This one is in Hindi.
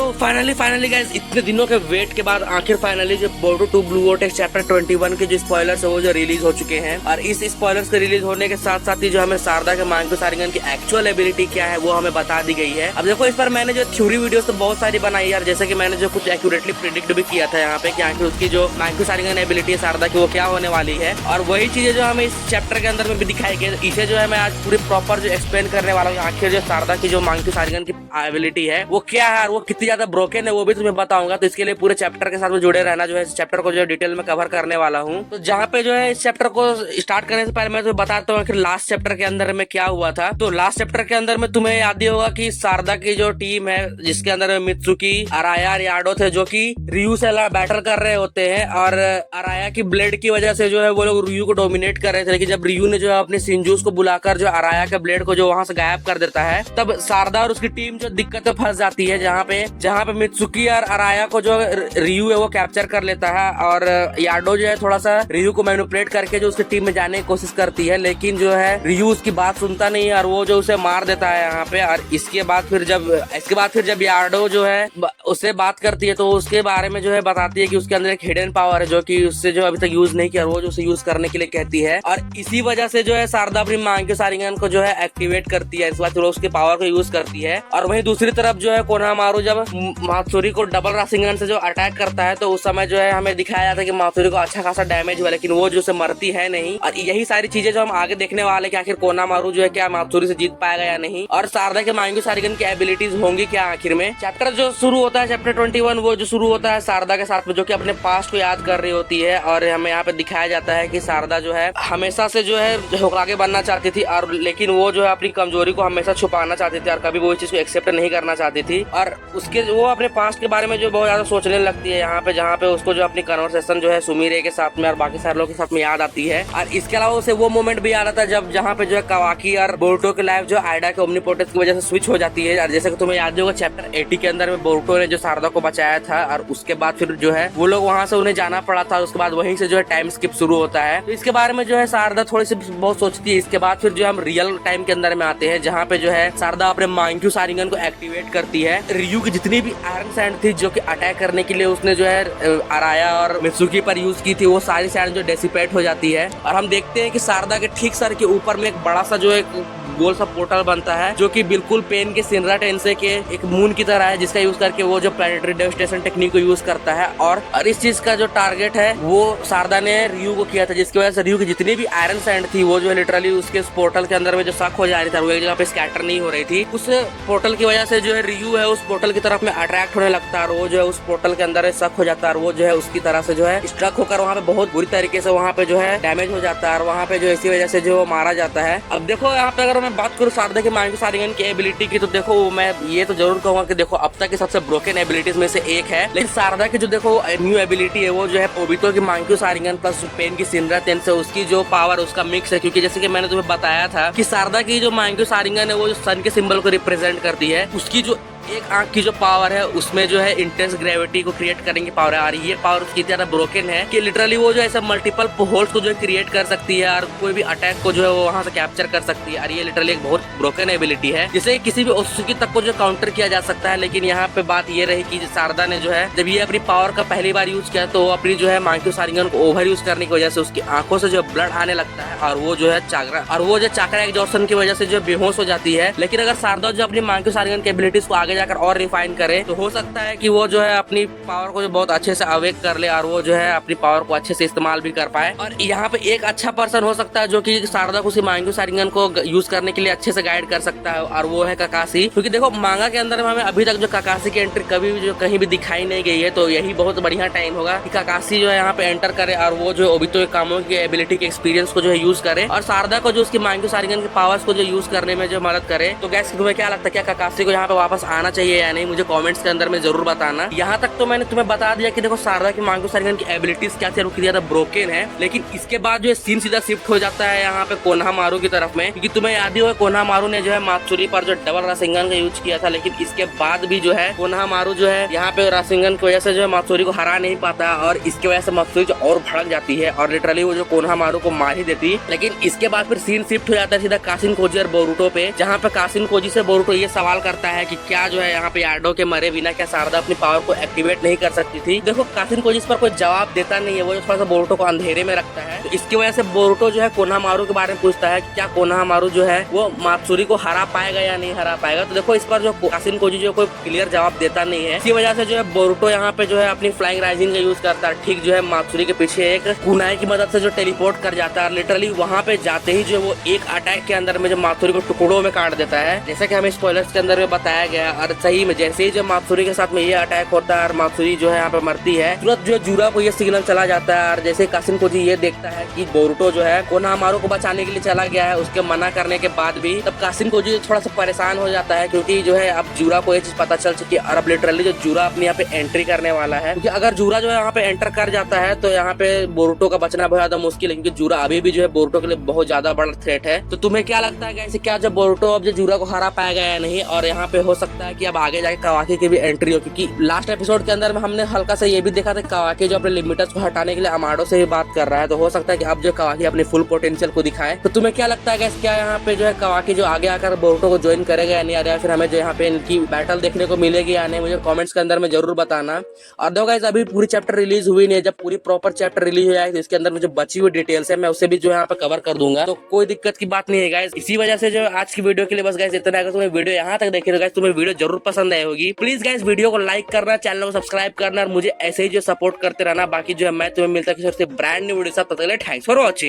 तो फाइनली गाइस, इतने दिनों के वेट के बाद आखिर फाइनली जो बोरुटो 2 ब्लू वोर्टेक्स चैप्टर 21 के जो स्पॉयलर्स है वो जो रिलीज हो चुके हैं। और इस स्पॉयलर्स के रिलीज होने के साथ साथ ही जो हमें शारदा के मांगो शारिंगन की एक्चुअल एबिलिटी क्या है वो हमें बता दी गई है। अब देखो, इस पर मैंने जो थ्योरी वीडियोस तो बहुत सारी बनाई यार, जैसे कि मैंने जो कुछ एक्यूरेटली प्रिडिक्ट भी किया था यहाँ पे कि आखिर उसकी जो मांगो शारिंगन एबिलिटी है शारदा की वो क्या होने वाली है। और वही चीजें जो हमें इस चैप्टर के अंदर में भी दिखाई गई, इसे जो है मैं आज पूरी प्रॉपर जो एक्सप्लेन करने वाला हूँ। आखिर जो शारदा की जो मांगो शारिंगन की एबिलिटी है वो क्या है और वो कितनी ज्यादा ब्रोकन है वो भी तुम्हें बताऊंगा। तो इसके लिए पूरे चैप्टर के साथ में जुड़े रहना, जो है इस चैप्टर को जो डिटेल में कवर करने वाला हूँ। तो जहाँ पे जो है इस चैप्टर को स्टार्ट करने से पहले मैं तुम्हें बताता हूँ कि लास्ट चैप्टर के अंदर में क्या हुआ था। तो लास्ट चैप्टर के अंदर में तुम्हें याद ही होगा कि शारदा की जो टीम है जिसके अंदर में मित्सुकी, अराया और याडो थे, जो कि रियू से बैटल कर रहे होते हैं। और अराया की ब्लेड की वजह से जो है वो लोग रियू को डोमिनेट कर रहे थे। लेकिन जब रियू ने जो है अपने सिंजूस को बुलाकर जो अराया के ब्लेड को जो वहां से गायब कर देता है, तब शारदा और उसकी टीम जो दिक्कत में फंस जाती है। जहाँ पे मित्सुकी और अराया को जो रियू है वो कैप्चर कर लेता है और याडो जो है थोड़ा सा रियू को मैनिपुलेट करके जो उसकी टीम में जाने की कोशिश करती है, लेकिन जो है रियू उसकी बात सुनता नहीं है और वो जो उसे मार देता है यहाँ पे। और इसके बाद फिर जब याडो जो है उससे बात करती है तो उसके बारे में जो है बताती है कि उसके अंदर एक हिडन पावर है जो कि उससे जो अभी तक यूज नहीं किया, वो जो उसे यूज करने के लिए कहती है। और इसी वजह से जो है शारदा अपनी मांगो शारिंगन को जो है एक्टिवेट करती है, इस बार उसके पावर को यूज करती है। और वहीं दूसरी तरफ जो है कोनोहामारू जब मात्सुरी को डबल राशिंगन से जो अटैक करता है तो उस समय जो है हमें दिखाया जाता है कि मात्सुरी को अच्छा खासा डैमेज हुआ, लेकिन वो जो से मरती है नहीं। और यही सारी चीजें जो हम आगे देखने वाले कि आखिर कोनोहामारू जो है क्या मात्सुरी से जीत पाएगा या नहीं, और शारदा के मांगो शारिंगन की एबिलिटीज होंगी क्या आखिर में। चैप्टर जो शुरू होता है चैप्टर 21 वो जो शुरू होता है शारदा के साथ में, जो कि अपने पास्ट को याद कर रही होती है। और हमें यहाँ पे दिखाया जाता है कि शारदा जो है हमेशा से जो है होकागे बनना चाहती थी, और लेकिन वो जो है अपनी कमजोरी को हमेशा छुपाना चाहती थी और कभी वो इस चीज को एक्सेप्ट नहीं करना चाहती थी। और उसके वो अपने पास्ट के बारे में जो बहुत ज्यादा सोचने लगती है यहाँ पे, जहाँ पे उसको जो अपनी कन्वर्सेशन जो है सुमीरे के साथ में और बाकी सारे लोगों के साथ में याद आती है। और इसके अलावा उसे वो मोमेंट भी याद आता है जब जहाँ पे जो है कावाकी और बोरुटो की लाइफ जो आइडा के ओमनीपोटेंस की वजह से स्विच हो जाती है। और जैसे कि तुम्हें याद होगा चैप्टर 80 के अंदर में बोरुटो ने जो शारदा को बचाया था और उसके बाद फिर जो है वो लोग वहां से उन्हें जाना पड़ा था, उसके बाद वहीं से जो है टाइम स्किप शुरू होता है। तो इसके बारे में जो है शारदा थोड़ी सी बहुत सोचती है। इसके बाद फिर जो हम रियल टाइम के अंदर में आते हैं, जहाँ पे जो है शारदा अपने मांग्यो शारिंगन को एक्टिवेट करती है। रियू की जितनी भी आयरन सैंड थी जो कि अटैक करने के लिए उसने जो है अराया और मित्सुकी पर यूज की थी, वो सारी सैंड जो डेसिपेट हो जाती है। और हम देखते हैं कि शारदा के ठीक सर के ऊपर में एक बड़ा सा जो एक गोल सा पोर्टल बनता है, जो कि बिल्कुल पेन के सिनरा टेंसे के एक मून की तरह है, जिसका यूज करके वो जो प्लैनेटरी डेविस्टेशन टेक्निक को यूज करता है। और इस चीज का जो टारगेट है वो शारदा ने रियू को किया था, जिसकी वजह से रियू की जितनी भी आयरन सैंड थी वो जो है लिटरली उसके पोर्टल के अंदर में जो शक हो जा रही था वो एक जगह पे स्कैटर नहीं हो रही थी। उस पोर्टल की वजह से जो है रियू है उस पोर्टल की तरफ में अट्रैक्ट होने लगता है और वो जो है उस पोर्टल के अंदर शक हो जाता है और वो जो है उसकी तरह से जो है स्ट्रक होकर वहाँ पे बहुत बुरी तरीके से वहाँ पे जो है डैमेज हो जाता है और वहाँ पे जो इसी वजह से जो मारा जाता है। अब देखो यहाँ पे अगर मैं बात करूँ शारदा के मांगो शारिंगन की एबिलिटी की, तो देखो मैं ये तो जरूर कहूंगा कि देखो अब तक की सबसे ब्रोकन एबिलिटीज में से एक है। लेकिन शारदा की जो देखो न्यू एबिलिटी है वो जो है ओबितो की मांगो शारिंगन प्लस पेन की सिनरा टेंसे, उसकी जो पावर उसका मिक्स है। क्योंकि जैसे कि मैंने तुम्हें बताया था कि शारदा की जो मांगो शारिंगन है वो जो सन के सिंबल को रिप्रेजेंट करती है, उसकी जो एक आंख की जो पावर है उसमें जो है इंटेंस ग्रेविटी को क्रिएट करने की पावर है। और ये पावर उसकी ज्यादा ब्रोकन है कि लिटरली वो जो ऐसा मल्टीपल होल्स को जो क्रिएट कर सकती है और कोई भी अटैक को जो है वो वहां से कैप्चर कर सकती है। और ये लिटरली एक बहुत ब्रोकन एबिलिटी है जिसे किसी भी ओत्सुकी तक को जो काउंटर किया जा सकता है। लेकिन यहाँ पे बात ये रही कि शारदा ने जो है जब ये अपनी पावर का पहली बार यूज किया तो अपनी जो है मांगो शारिंगन को ओवर यूज करने की वजह से उसकी आंखों से जो ब्लड आने लगता है और वो जो है चाकरा एग्जॉर्शन की वजह से जो बेहोश हो जाती है। लेकिन अगर शारदा जो अपनी मांगो शारिंगन की एबिलिटीज को आगे जाकर और रिफाइन करे तो हो सकता है कि वो जो है अपनी पावर को जो बहुत अच्छे से अवेक कर ले और वो जो है अपनी पावर को अच्छे से इस्तेमाल भी कर पाए। और यहाँ पे एक अच्छा पर्सन हो सकता है जो कि शारदा को मांगो शारिंगन को यूज करने के लिए अच्छे से गाइड कर सकता है, और वो है काकाशी। क्योंकि देखो मांगा के अंदर में हमें अभी तक जो काकाशी की एंट्री कभी भी जो कहीं भी दिखाई नहीं गई है, तो यही बहुत बढ़िया टाइम होगा कि काकाशी जो है यहाँ पे एंटर करे और वो जो ओबितो के कामों की एबिलिटी के एक्सपीरियंस को जो है यूज करे और शारदा को जो उसकी मांगो शारिंगन के पावर्स को जो यूज करने में जो मदद करे। तो गैस तुम्हें क्या लगता है, क्या काकाशी को यहाँ पे वापस आना चाहिए या नहीं? मुझे कमेंट्स के अंदर में जरूर बताना। यहाँ तक तो मैंने तुम्हें बता दिया कि देखो शारदा की मांगो शारिंगन की एबिलिटीज क्या थी, कितनी ज्यादा ब्रोकन है। लेकिन इसके बाद जो है सीन सीधा शिफ्ट हो जाता है यहाँ पे कोनोहामारू की तरफ में, क्योंकि तुम्हें याद ही होगा कोनोहामारू ने जो है मात्सुरी पर जो डबल राशिंगन का यूज किया था। लेकिन इसके बाद भी जो है कोनोहामारू जो है यहाँ पे राशिंगन की वजह से जो है मात्सुरी को हरा नहीं पाता और इसकी वजह से मात्सुरी जो और भड़क जाती है और लिटरली वो जो कोनोहामारू को मार ही देती। लेकिन इसके बाद फिर सीन शिफ्ट हो जाता है सीधा कासिन कोजी और बोरुटो पे, जहाँ पे कासिन कोजी से बोरुटो ये सवाल करता है कि क्या जो है यहाँ पे यार्डो के मरे बिना क्या शारदा अपनी पावर को एक्टिवेट नहीं कर सकती थी। देखो कासिन कोजी इस पर कोई जवाब देता नहीं है, वो थोड़ा सा बोरुतो को अंधेरे में रखता है। तो इसकी वजह से बोरुतो जो है कोनोहामारू के बारे में पूछता है कि क्या कोनोहामारू जो है वो मात्सुरी को हरा पाएगा या नहीं हरा पाएगा। तो देखो इस पर जो कासिन कोजी जो कोई क्लियर जवाब देता नहीं है, इसी वजह से जो है बोरुतो यहाँ पे जो है अपनी फ्लाइंग राइजिंग का यूज करता है। ठीक जो है मात्सुरी के पीछे एक कुनाई की मदद से जो टेलीपोर्ट कर जाता है, लिटरली वहाँ पे जाते ही जो वो एक अटैक के अंदर में जो मात्सुरी को टुकड़ों में काट देता है, जैसा कि हमें स्पॉयलर्स के अंदर में बताया गया। और सही में जैसे ही जब मात्सुरी के साथ में ये अटैक होता है और मात्सुरी जो है यहाँ पे मरती है, तुरंत जो जूरा को ये सिग्नल चला जाता है। और जैसे कासिन कोजी ये देखता है कि बोरुतो जो है कोनोहामारू को बचाने के लिए चला गया है, उसके मना करने के बाद भी, तब कासिन कोजी थोड़ा सा परेशान हो जाता है, क्योंकि जो है अब जूरा को ये चीज पता चल चुकी है। और अब लिटरली जो जूरा अपने यहाँ पे एंट्री करने वाला है, क्योंकि अगर जूरा जो है यहाँ पे एंटर कर जाता है तो यहाँ पे बोरुतो का बचना बहुत ज्यादा मुश्किल है, क्योंकि जूरा अभी भी जो है बोरुतो के लिए बहुत ज्यादा बड़ा थ्रेट है। तो तुम्हें क्या लगता है कि क्या जब बोरुतो अब जो जूरा को हरा पाएगा या नहीं, और यहाँ पे हो सकता है कि अब आगे जाके कावाकी की भी एंट्री हो, क्योंकि लास्ट एपिसोड के अंदर में हमने हल्का सा ये भी देखा था कावाकी जो अपने लिमिटर्स को हटाने के लिए अमाडो से ही बात कर रहा है। तो हो सकता है कि अब जो कावाकी अपने फुल पोटेंशियल को दिखाए। तो तुम्हें क्या लगता है क्या यहाँ पे जो है कावाकी जो आगे आकर बोरुतो को ज्वाइन करेगा या नहीं, या फिर हमें जो यहाँ पे इनकी बैटल देखने को मिलेगी या नहीं, मुझे कमेंट्स के अंदर में जरूर बताना। और देखो गाइस अभी पूरी चैप्टर रिलीज हुई नहीं है, जब पूरी प्रॉपर चैप्टर रिलीज हो जाएगी तो इसके अंदर में जो बची हुई डिटेल्स है मैं उसे भी जो यहाँ पे कवर कर दूंगा, तो कोई दिक्कत की बात नहीं है गाइस। इसी वजह से जो आज की वीडियो के लिए बस गाइस इतना। अगर तुम्हें वीडियो यहाँ तक देखे तो गाइस तुम्हें वीडियो जरूर पसंद आई होगी। प्लीज गाइस वीडियो को लाइक करना, चैनल को सब्सक्राइब करना और मुझे ऐसे ही जो सपोर्ट करते रहना। बाकी जो है मैं तुम्हें मिलता है किसी ब्रांड न्यू वीडियो साथ, तब तक के लिए थैंक्स फॉर वॉचिंग।